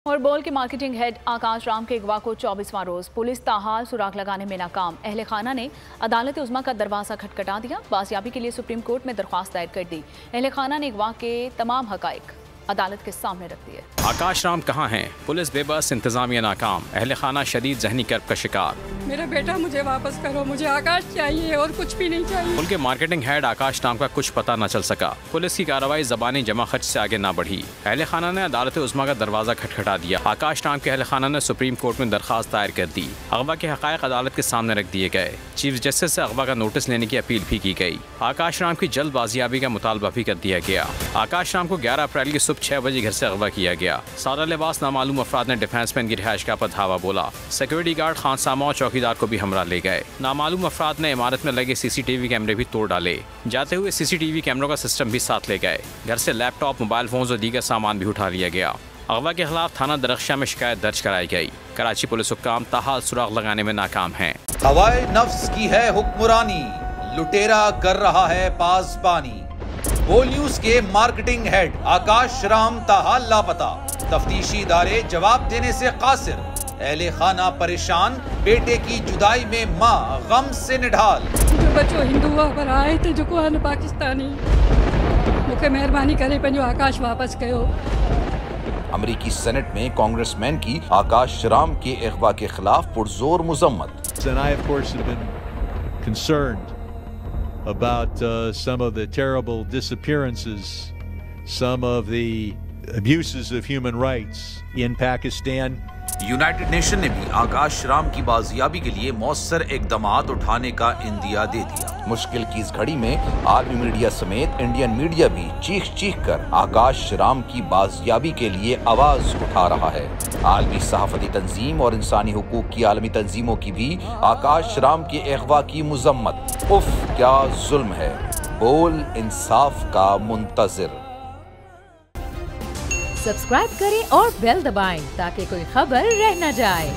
और बोल के मार्केटिंग हेड आकाश राम के अगवा को 24वां रोज पुलिस ताहाल सुराग लगाने में नाकाम। अहले खाना ने अदालत उज़्मा का दरवाजा खटखटा दिया। बाजियाबी के लिए सुप्रीम कोर्ट में दरख्वास्त दायर कर दी। अहले खाना ने अगवा के तमाम हकाइक अदालत के सामने रख दिए। आकाश राम कहाँ हैं? पुलिस बेबस, इंतजामिया नाकाम। अहले खाना शदीद जहनी कर्ब का शिकार। मेरा बेटा मुझे वापस करो, मुझे आकाश चाहिए और कुछ भी नहीं चाहिए। उनके मार्केटिंग हेड आकाश राम का कुछ पता न चल सका। पुलिस की कार्रवाई ज़बानी जमा खर्च से आगे न बढ़ी। अहले खाना ने अदालत उज़्मा का दरवाजा खटखटा दिया। आकाश राम के अहले खाना ने सुप्रीम कोर्ट में दरखास्त दायर कर दी। अगवा के हकायक अदालत के सामने रख दिए गए। चीफ जस्टिस से अगवा का नोटिस लेने की अपील भी की गई। आकाश राम की जल्द बाजियाबी का मुतालबा भी कर दिया गया। आकाश राम को 11 अप्रैल की सुबह 6 बजे घर से अगवा किया गया। सादा लिबास नामालूम अफराद ने डिफेंस मैन की रिहाइशगाह पर धावा बोला। सिक्योरिटी गार्ड खानसामा और चौकीदार को भी हमरा ले गए। नामालूम अफराद ने इमारत में लगे CCTV कैमरे भी तोड़ डाले। जाते हुए CCTV कैमरों का सिस्टम भी साथ ले गए। घर से लैपटॉप, मोबाइल फोन और दीगर सामान भी उठा लिया गया। अगवा के खिलाफ थाना दरख्शां में शिकायत दर्ज कराई गई। कराची पुलिस हुक्काम ताहाल सुराग लगाने में नाकाम हैं। हवाए नफ्स की है हुक्मरानी, लुटेरा कर रहा है पासबानी। बोल न्यूज के मार्केटिंग हेड आकाश राम ताहाल लापता। तफ्तीशी इदारे जवाब देने से कासिर। अहले खाना परेशान, बेटे की जुदाई में माँ गम से निढाल। जो बच्चों हिंदू पर आए थे जो को पाकिस्तानी, मुझे मेहरबानी करे पंहिंजो आकाश वापस कयो। अमरीकी सेनेट में कांग्रेसमैन की आकाश राम के अगवा के खिलाफ पुरजोर मुजम्मत। And I, of course, have been concerned about some of the terrible disappearances, some of the abuses of human rights in Pakistan. United nation ने भी आकाश राम की बाजियाबी के लिए मौसर इकदामात उठाने का इंदिया दे दिया। मुश्किल की इस घड़ी में आलमी मीडिया समेत इंडियन मीडिया भी चीख चीख कर आकाश राम की बाजियाबी के लिए आवाज उठा रहा है। आलमी सहाफती तंजीम और इंसानी हुकूक की आलमी तंजीमों की भी आकाश राम के अगवा की मुजम्मत। उफ क्या जुल्म है, बोल इंसाफ का मुंतजिर। सब्सक्राइब करें और बेल दबाएं ताकि कोई खबर रह न जाए।